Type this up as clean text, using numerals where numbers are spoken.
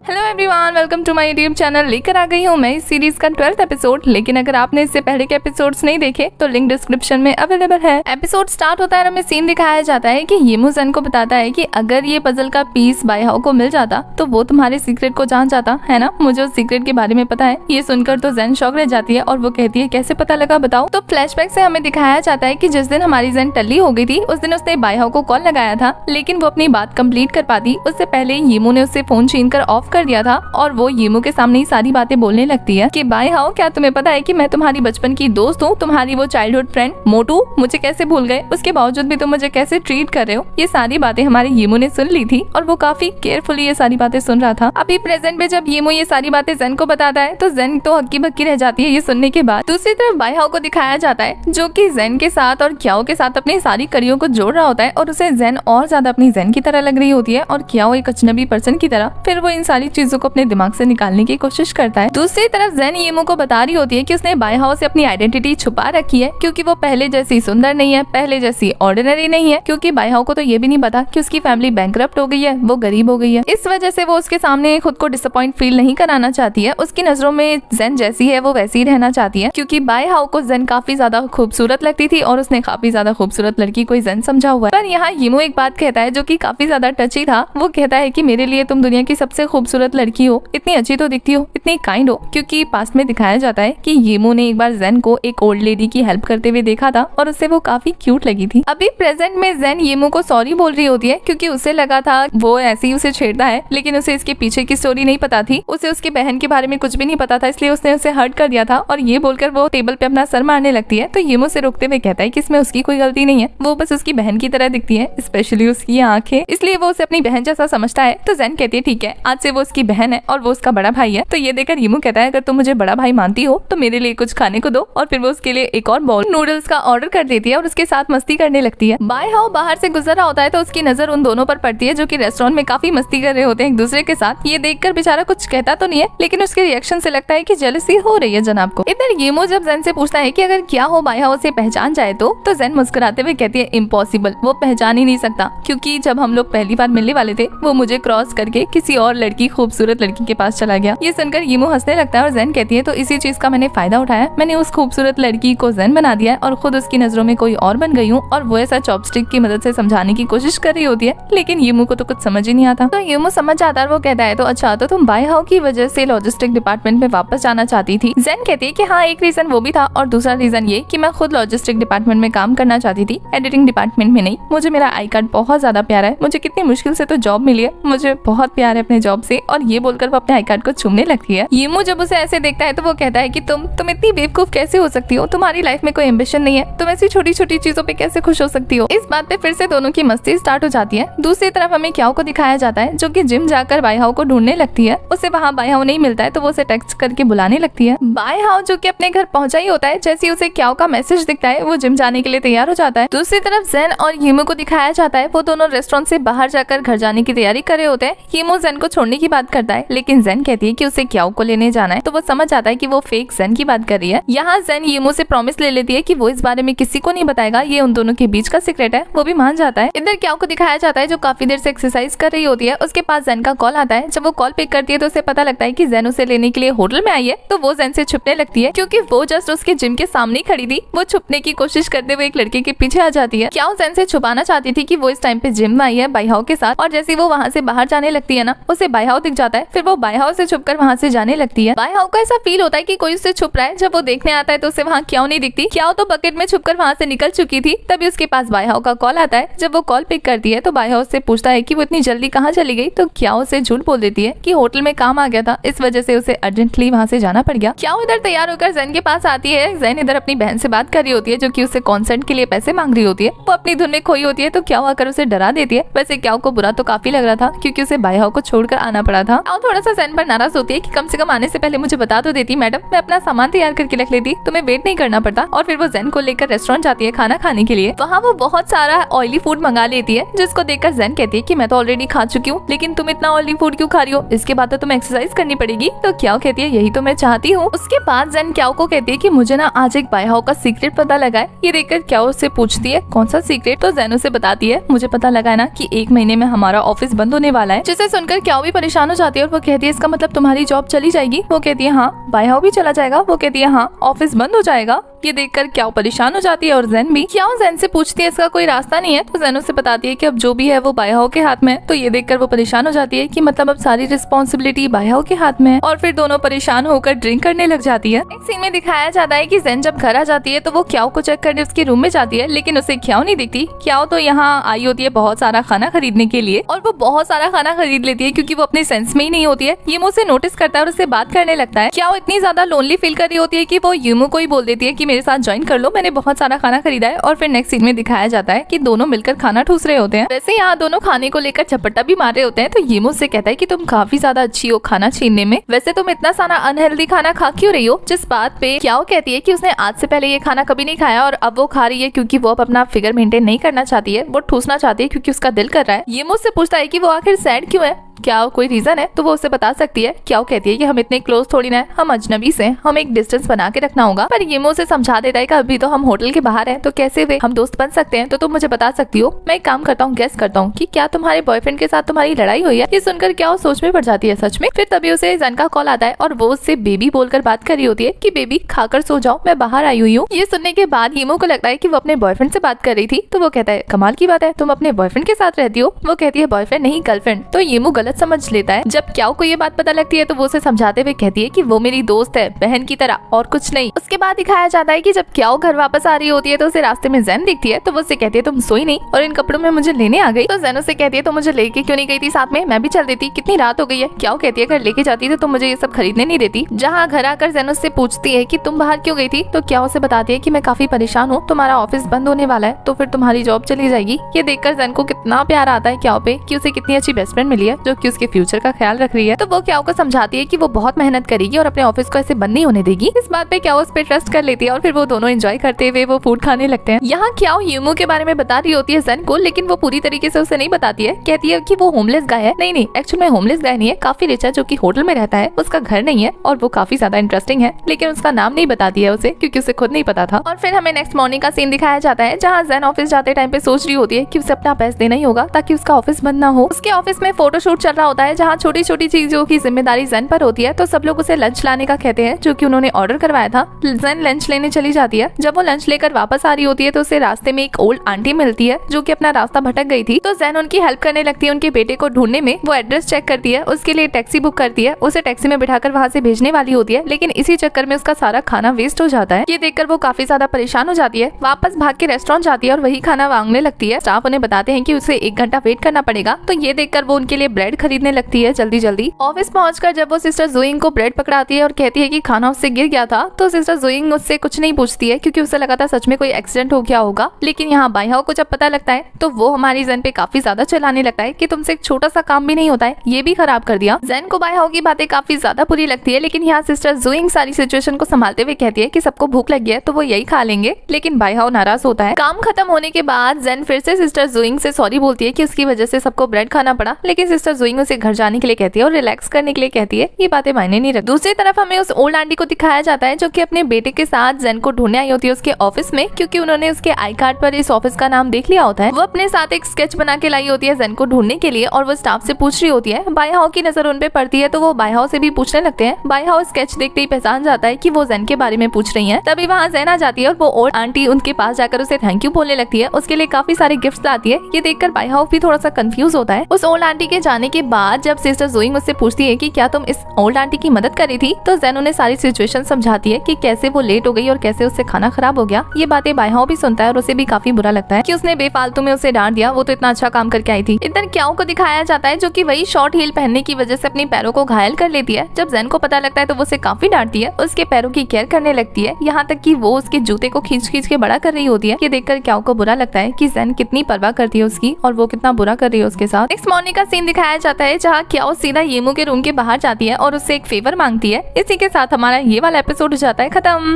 Hello everyone, welcome to my YouTube channel. लेकर आ गई हूँ मैं इस सीरीज का 12th एपिसोड। लेकिन अगर आपने इससे पहले के एपिसोड्स नहीं देखे तो लिंक डिस्क्रिप्शन में अवेलेबल है। एपिसोड स्टार्ट होता है और हमें सीन दिखाया जाता है कि येमू ज़ेन को बताता है कि अगर ये पजल का पीस बाईहाओ को मिल जाता तो वो तुम्हारे सीक्रेट को जान जाता है ना। मुझे उस सीक्रेट के बारे में पता है। ये सुनकर तो ज़ेन शॉक रह जाती है और वो कहती है कैसे पता लगा बताओ। तो फ्लैशबैक से हमें दिखाया जाता है कि जिस दिन हमारी ज़ेन टल्ली हो गई थी उस दिन उसने बाईहाओ को कॉल लगाया था, लेकिन वो अपनी बात कंप्लीट कर पाती उससे पहले येमू ने उससे फोन छीन कर ऑफ कर दिया था और वो येमू के सामने ही सारी बातें बोलने लगती है कि बाईहाओ क्या तुम्हें पता है कि मैं तुम्हारी बचपन की दोस्त हूँ, तुम्हारी वो चाइल्डहुड फ्रेंड मोटू, मुझे कैसे भूल गए, उसके बावजूद भी तुम मुझे कैसे ट्रीट कर रहे हो। ये सारी बातें हमारे येमू ने सुन ली थी और वो काफी केयरफुली ये सारी बातें सुन रहा था। अभी प्रेजेंट में जब येमू ये सारी बातें ज़ेन को बताता है तो ज़ेन तो हक्की बक्की रह जाती है ये सुनने के बाद। दूसरी तरफ बाईहाओ को दिखाया जाता है जो कि ज़ेन के साथ और क्याओ के साथ अपनी सारी कड़ियों को जोड़ रहा होता है और उसे ज़ेन और ज्यादा अपनी ज़ेन की तरह लग रही होती है और क्याओ एक अजनबी पर्सन की तरह। फिर वो इन सारी चीजों को अपने दिमाग से निकालने की कोशिश करता है। दूसरी तरफ ज़ेन येमू को बता रही होती है कि उसने बाईहाओ से अपनी आइडेंटिटी छुपा रखी है क्योंकि वो पहले जैसी सुंदर नहीं है, पहले जैसी ऑर्डिनरी नहीं है, क्योंकि बाईहाओ को तो ये भी नहीं पता कि उसकी फैमिली बैंकरप्ट हो गई है, वो गरीब हो गई है। इस वजह से वो उसके सामने खुद को डिसअपॉइंट फील नहीं कराना चाहती है। उसकी नजरों में ज़ेन जैसी है वो वैसी ही रहना चाहती है क्योंकि बाईहाओ को ज़ेन काफी ज्यादा खूबसूरत लगती थी और उसने काफी ज्यादा खूबसूरत लड़की को ज़ेन समझा हुआ है। पर यहाँ येमू एक बात कहता है जो कि काफी ज्यादा टची था। वो कहता है कि मेरे लिए तुम दुनिया की सबसे खूबसूरत लड़की हो, इतनी अच्छी तो दिखती हो, इतनी काइंड हो। क्योंकि पास्ट में दिखाया जाता है कि येमू ने एक बार ज़ेन को एक ओल्ड लेडी की हेल्प करते हुए देखा था और उससे वो काफी क्यूट लगी थी। अभी प्रेजेंट में ज़ेन येमू को सॉरी बोल रही होती है क्योंकि उसे लगा था वो ऐसे ही उसे छेड़ता है, लेकिन उसे इसके पीछे की स्टोरी नहीं पता थी। उसे उसकी बहन के बारे में कुछ भी नहीं पता था, इसलिए उसने उसे हर्ट कर दिया था और ये बोलकर वो टेबल पे अपना सर मारने लगती है। तो येमू से रोकते हुए कहता है कि इसमें उसकी कोई गलती नहीं है, वो बस उसकी बहन की तरह दिखती है, स्पेशली उसकी आंखें, इसलिए वो उसे अपनी बहन जैसा समझता है। तो ज़ेन कहती है ठीक है, आज से वो उसकी बहन है और वो उसका बड़ा भाई है। तो ये देखकर येमू कहता है अगर तुम मुझे बड़ा भाई मानती हो तो मेरे लिए कुछ खाने को दो और फिर वो उसके लिए एक और बाउल नूडल्स का ऑर्डर कर देती है और उसके साथ मस्ती करने लगती है। बाईहाओ बाहर से गुजर रहा होता है तो उसकी नजर उन दोनों पर पड़ती है जो कि रेस्टोरेंट में काफी मस्ती कर रहे होते हैं एक दूसरे के साथ। ये देखकर बेचारा कुछ कहता तो नहीं है, लेकिन उसके रिएक्शन से लगता है कि जेलसी हो रही है जनाब को। इधर येमू जब ज़ेन से पूछता है कि अगर क्या हो बाईहाओ से पहचान जाए तो ज़ेन मुस्कुराते हुए कहती है इम्पॉसिबल, वो पहचान ही नहीं सकता क्योंकि जब हम लोग पहली बार मिलने वाले थे वो मुझे क्रॉस करके किसी और लड़की, खूबसूरत लड़की के पास चला गया। ये सुनकर येमू हंसने लगता है और ज़ेन कहती है तो इसी चीज का मैंने फायदा उठाया, मैंने उस खूबसूरत लड़की को ज़ेन बना दिया है और खुद उसकी नजरों में कोई और बन गई हूँ। और वो ऐसा चॉपस्टिक की मदद से समझाने की कोशिश कर रही होती है, लेकिन येमू को तो कुछ समझ ही नहीं आता। तो येमू समझ जाता है, वो कहता है तो अच्छा, तो तुम बाईहाओ की वजह से लॉजिस्टिक डिपार्टमेंट में वापस जाना चाहती थी। ज़ेन कहती है कि हाँ, एक रीजन वो भी था और दूसरा रीजन ये कि मैं खुद लॉजिस्टिक डिपार्टमेंट में काम करना चाहती थी, एडिटिंग डिपार्टमेंट में नहीं। मुझे मेरा आई कार्ड बहुत ज्यादा प्यारा है, मुझे कितनी मुश्किल से तो जॉब मिली है, मुझे बहुत प्यार है अपने जॉब से। और ये बोलकर वो अपने आई कार्ड को चूमने लगती है। येमू जब उसे ऐसे देखता है तो वो कहता है कि तुम इतनी बेवकूफ कैसे हो सकती हो, तुम्हारी लाइफ में कोई एम्बिशन नहीं है, तुम ऐसी छोटी छोटी चीजों पे कैसे खुश हो सकती हो। इस बात पे फिर से दोनों की मस्ती स्टार्ट हो जाती है। दूसरी तरफ हमें क्याओ को दिखाया जाता है जो कि जिम जाकर बाईहाओ को ढूंढने लगती है। उसे वहाँ बाईहाओ नहीं मिलता है तो वो उसे टेक्स्ट करके बुलाने लगती है। बाईहाओ जो कि अपने घर पहुंचा ही होता है, जैसे उसे क्याओ का मैसेज दिखता है वो जिम जाने के लिए तैयार हो जाता है। दूसरी तरफ ज़ेन और येमू को दिखाया जाता है वो दोनों रेस्टोरेंट से बाहर जाकर घर जाने की तैयारी कर रहे होते हैं। येमू ज़ेन को छोड़ने की बात करता है, लेकिन ज़ेन कहती है कि उसे क्याओ को लेने जाना है, तो वो समझ जाता है कि वो फेक ज़ेन की बात कर रही है। यहाँ ज़ेन येमू से प्रॉमिस ले लेती है कि वो इस बारे में किसी को नहीं बताएगा, ये उन दोनों के बीच का सीक्रेट है। वो भी मान जाता है। इधर क्याओ को दिखाया जाता है जो काफी देर से एक्सरसाइज कर रही होती है। उसके पास ज़ेन का कॉल आता है। जब वो कॉल पिक करती है तो उसे पता लगता है कि ज़ेन उसे लेने के लिए होटल में आई है। तो वो ज़ेन से छुपने लगती है क्योंकि वो जस्ट उसके जिम के सामने खड़ी थी। वो छुपने की कोशिश करते हुए एक लड़के के पीछे आ जाती है। क्याओ ज़ेन से छुपाना चाहती थी कि वो इस टाइम पे जिम में आई है बाईहाओ के साथ, और जैसे वो वहाँ से बाहर जाने लगती है ना, उसे बाईहाओ दिख जाता है। फिर वो बाईहाओ से छुपकर वहाँ से जाने लगती है। बाईहाओ को ऐसा फील होता है कि कोई उससे छुप रहा है। जब वो देखने आता है तो उसे वहाँ क्याओ नहीं दिखती। क्याओ तो बकेट में छुपकर वहाँ से निकल चुकी थी। तभी उसके पास बाईहाओ का कॉल आता है। जब वो कॉल पिक करती है तो बाईहाओ से पूछता है कि वो इतनी जल्दी कहाँ चली गई। तो क्याओ से झूठ बोल देती है कि होटल में काम आ गया था, इस वजह से उसे अर्जेंटली वहाँ से जाना पड़ गया। क्याओ इधर तैयार होकर ज़ेन के पास आती है। ज़ेन इधर अपनी बहन से बात कर रही होती है जो कि उसे कॉन्सर्ट के लिए पैसे मांग रही होती है। वो अपनी धुन में खोई होती है तो क्याओ आकर उसे डरा देती है। वैसे क्याओ को बुरा तो काफी लग रहा था क्योंकि उसे बाईहाओ को छोड़कर आना पड़ा था। क्याओ थोड़ा सा ज़ेन पर नाराज होती है कि कम से कम आने से पहले मुझे बता तो देती मैडम, मैं अपना सामान तैयार करके रख लेती, तुम्हें वेट नहीं करना पड़ता। और फिर वो ज़ेन को लेकर रेस्टोरेंट जाती है खाना खाने के लिए। वहाँ वो बहुत सारा ऑयली फूड मंगा लेती है जिसको देखकर ज़ेन कहती है कि मैं तो ऑलरेडी खा चुकी हूँ, लेकिन तुम इतना ऑयली फूड क्यों खा रही हो, इसके बाद तो तुम्हें एक्सरसाइज करनी पड़ेगी। तो क्याओ कहती है यही तो मैं चाहती हूँ। उसके बाद ज़ेन क्याओ को कहती है कि मुझे ना आज एक बाईहाओ का सीक्रेट पता लगा है। ये देखकर क्याओ उससे पूछती है कौन सा सीक्रेट। तो ज़ेन उसे बताती है मुझे पता लगा है ना कि 1 महीने में हमारा ऑफिस बंद होने वाला है। जिसे सुनकर क्याओ भी परेशान परेशान हो जाती है और वो कहती है इसका मतलब तुम्हारी जॉब चली जाएगी। वो कहती है हाँ। बायहाओ भी चला जाएगा। वो कहती है हाँ, ऑफिस बंद हो जाएगा। ये देखकर क्याओ परेशान हो जाती है और जेन भी। क्याओ जेन से पूछती है इसका कोई रास्ता नहीं है, तो जेन उसे बताती है कि अब जो भी है वो बायहाओ के हाथ में है। तो ये देखकर वो परेशान हो जाती है कि मतलब अब सारी रिस्पॉन्सिबिलिटी बायहाओ के हाथ में है, और फिर दोनों परेशान होकर ड्रिंक करने लग जाती है। एक सीन में दिखाया जाता है कि जेन जब घर आ जाती है तो वो क्याओ को चेक करने उसके रूम में जाती है, लेकिन उसे क्याओ नहीं दिखती। क्याओ तो यहाँ आई होती है बहुत सारा खाना खरीदने के लिए, और वो बहुत सारा खाना खरीद लेती है क्योंकि वो अपने सेंस में ही नहीं होती है। यूमो से नोटिस करता है और उससे बात करने लगता है। क्याओ इतनी ज्यादा लोनली फील कर रही होती है कि वो यूमो को ही बोल देती है कि मेरे साथ ज्वाइन कर लो, मैंने बहुत सारा खाना खरीदा है। और फिर नेक्स्ट सीन में दिखाया जाता है कि दोनों मिलकर खाना ठूस रहे होते हैं। वैसे यहाँ दोनों खाने को लेकर झपट्टा भी मार रहे होते हैं। तो यूमो से कहता है कि तुम काफी ज्यादा अच्छी हो खाना छीनने में, वैसे तुम इतना सारा अनहेल्दी खाना खा क्यों रही हो। जिस बात पे क्याओ कहती है कि उसने आज से पहले ये खाना कभी नहीं खाया और अब वो खा रही है क्योंकि वो अब अपना फिगर मेंटेन नहीं करना चाहती है, वो ठूसना चाहती है क्योंकि उसका दिल कर रहा है। ये मुझसे पूछता है कि वो आखिर सैड क्यों है, क्या कोई रीजन है, तो वो उसे बता सकती है। क्या कहती है कि हम इतने क्लोज थोड़ी ना है, हम अजनबी से, हम एक डिस्टेंस बना के रखना होगा। पर ये मुझसे समझा देता है कि अभी तो हम होटल के बाहर हैं, तो कैसे वे हम दोस्त बन सकते हैं, तो तुम मुझे बता सकती हो। मैं एक काम करता हूँ, गेस करता हूँ कि क्या तुम्हारे बॉयफ्रेंड के साथ तुम्हारी लड़ाई हुई है। ये सुनकर क्या वो सोच में पड़ जाती है सच में। फिर तभी उसे जन का कॉल आता है और वो उससे बेबी बोलकर बात कर रही होती है कि बेबी खाकर सो जाओ, मैं बाहर आई हुई हूँ। ये सुनने के बाद हीमो को लगता है कि वो अपने बॉयफ्रेंड से बात कर रही थी, तो वो कहता है कमाल की बात है, तुम अपने बॉयफ्रेंड के साथ रहती हो। वो कहती है बॉयफ्रेंड नहीं गर्लफ्रेंड। तो हीमो गलत समझ लेता है। जब क्याओ को ये बात पता लगती है तो वो उसे समझाते हुए कहती है कि वो मेरी दोस्त है, बहन की तरह, और कुछ नहीं। उसके बाद दिखाया जाता है कि जब क्याओ घर वापस आ रही होती है तो उसे रास्ते में जेन दिखती है, तो वो उसे कहती है तुम सोई नहीं और इन कपड़ों में मुझे लेने आ गई। तो जेन उसे कहती है तो मुझे लेके क्यों नहीं गई थी साथ में, मैं भी चल देती, कितनी रात हो गई है। क्याओ कहती है अगर लेके जाती तो मुझे ये सब खरीदने नहीं देती। जहाँ घर आकर जेन उससे पूछती है कि तुम बाहर क्यों गई थी, तो क्याओ से बताती है कि मैं काफी परेशान हूँ, तुम्हारा ऑफिस बंद होने वाला है, तो फिर तुम्हारी जॉब चली जाएगी। ये देखकर जेन को कितना प्यार आता है क्याओ पे कि उसे कितनी अच्छी बेस्ट फ्रेंड मिली है जो कि उसके फ्यूचर का ख्याल रख रही है। तो वो क्याओ को समझाती है कि वो बहुत मेहनत करेगी और अपने ऑफिस को ऐसे बंद नहीं होने देगी। इस बात पे क्याओ उस पे ट्रस्ट कर लेती है और फिर वो दोनों एंजॉय करते हुए वो फूड खाने लगते हैं। यहाँ क्याओ यूमो के बारे में बता रही होती है जेन को, लेकिन वो पूरी तरीके से उसे नहीं बताती है। कहती है कि वो होमलेस गाय है। नहीं एक्चुअली में होमलेस गाय नहीं है, काफी रिच है जो कि होटल में रहता है, उसका घर नहीं है और वो काफी ज्यादा इंटरेस्टिंग है, लेकिन उसका नाम नहीं बताती है उसे क्योंकि उसे खुद नहीं पता था। और फिर हमें नेक्स्ट मॉर्निंग का सीन दिखाया जाता है जहाँ जेन ऑफिस जाते टाइम पे सोच रही होती है कि उसे अपना पैसा देना ही होगा ताकि उसका ऑफिस बंद ना हो। उसके ऑफिस में फोटोशूट चल रहा होता है जहाँ छोटी छोटी चीजों की जिम्मेदारी जेन पर होती है। तो सब लोग उसे लंच लाने का कहते हैं जो कि उन्होंने ऑर्डर करवाया था। जेन लंच लेने चली जाती है। जब वो लंच लेकर वापस आ रही होती है तो उसे रास्ते में एक ओल्ड आंटी मिलती है जो कि अपना रास्ता भटक गई थी। तो जेन उनकी हेल्प करने लगती है उनके बेटे को ढूंढने में। वो एड्रेस चेक करती है, उसके लिए टैक्सी बुक करती है, उसे टैक्सी में बिठाकर वहाँ से भेजने वाली होती है, लेकिन इसी चक्कर में उसका सारा खाना वेस्ट हो जाता है। ये देखकर वो काफी ज्यादा परेशान हो जाती है। वापस भाग के रेस्टोरेंट जाती है और वही खाना मांगने लगती है। स्टाफ उन्हें बताते हैं कि उसे 1 घंटा वेट करना पड़ेगा। तो ये देखकर वो उनके लिए ब्रेड खरीदने लगती है जल्दी जल्दी। ऑफिस पहुंचकर जब वो सिस्टर जोइंग को ब्रेड पकड़ाती है और कहती है कि खाना उससे गिर गया था, तो सिस्टर जोइंग उससे कुछ नहीं पूछती है क्योंकि उसे लगा था सच में कोई एक्सीडेंट हो गया होगा। लेकिन यहाँ बायहाओ को जब पता लगता है तो वो हमारी जेन पे काफी ज्यादा चिल्लाने लगता है कि तुमसे एक छोटा सा काम भी नहीं होता है, ये भी खराब कर दिया। जेन को बायहाओ की बातें काफी ज्यादा बुरी लगती है, लेकिन यहाँ सिस्टर जोइंग सारी सिचुएशन को संभालते हुए कहती है कि सबको भूख लगी है तो वो यही खा लेंगे। लेकिन बायहाओ नाराज होता है। काम खत्म होने के बाद जेन फिर से सिस्टर जोइंग से सॉरी बोलती है कि उसकी वजह से सबको ब्रेड खाना पड़ा, लेकिन सिस्टर जोइंग उसे घर जाने के लिए कहती है और रिलैक्स करने के लिए कहती है। ये बातें मायने नहीं रखती। दूसरी तरफ हमें उस ओल्ड आंटी को दिखाया जाता है जो कि अपने बेटे के साथ जेन को ढूंढने आई होती है उसके ऑफिस में, क्योंकि उन्होंने उसके आई कार्ड पर इस ऑफिस का नाम देख लिया होता है। वो अपने साथ एक स्केच बना के लाई होती है जेन को ढूंढने के लिए और वो स्टाफ से पूछ रही होती है। बायहाओ की नजर उन पे पड़ती है तो वो बायहाओ से भी पूछने लगते हैं। बायहाओ स्केच देखते ही पहचान जाता है कि वो जेन के बारे में पूछ रही है। तभी वहाँ जेन आ जाती है और वो ओल्ड आंटी उनके पास जाकर उसे थैंक यू बोलने लगती है, उसके लिए काफी सारे गिफ्ट लाती है। ये देखकर बायहाओ भी थोड़ा सा कंफ्यूज होता है। उस ओल्ड आंटी के जाने के बाद जब सिस्टर जोइंग उससे पूछती है कि क्या तुम इस ओल्ड आंटी की मदद करी थी, तो जेन उन्हें सारी सिचुएशन समझाती है कि कैसे वो लेट हो गई और कैसे उससे खाना खराब हो गया। ये बातें बायहाओ भी सुनता है और उसे भी काफी बुरा लगता है कि उसने बेफालतू में उसे डांट दिया, वो तो इतना अच्छा काम करके आई थी। इधर क्याओ को दिखाया जाता है जो कि वही शॉर्ट हील पहनने की वजह से अपने पैरों को घायल कर लेती है। जब जेन को पता लगता है तो वो उसे काफी डांटती है, उसके पैरों की केयर करने लगती है, यहाँ तक कि वो उसके जूते को खींच खींच के बड़ा कर रही होती है। ये देखकर क्याओ को बुरा लगता है कि जेन कितनी परवाह करती है उसकी और वो कितना बुरा कर रही है उसके साथ। नेक्स्ट मॉर्निंग का सीन दिखाया जाता है जहाँ क्याओ सीधा येमो के रूम के बाहर जाती है और उससे एक फेवर मांगती है। इसी के साथ हमारा ये वाला एपिसोड हो जाता है खत्म।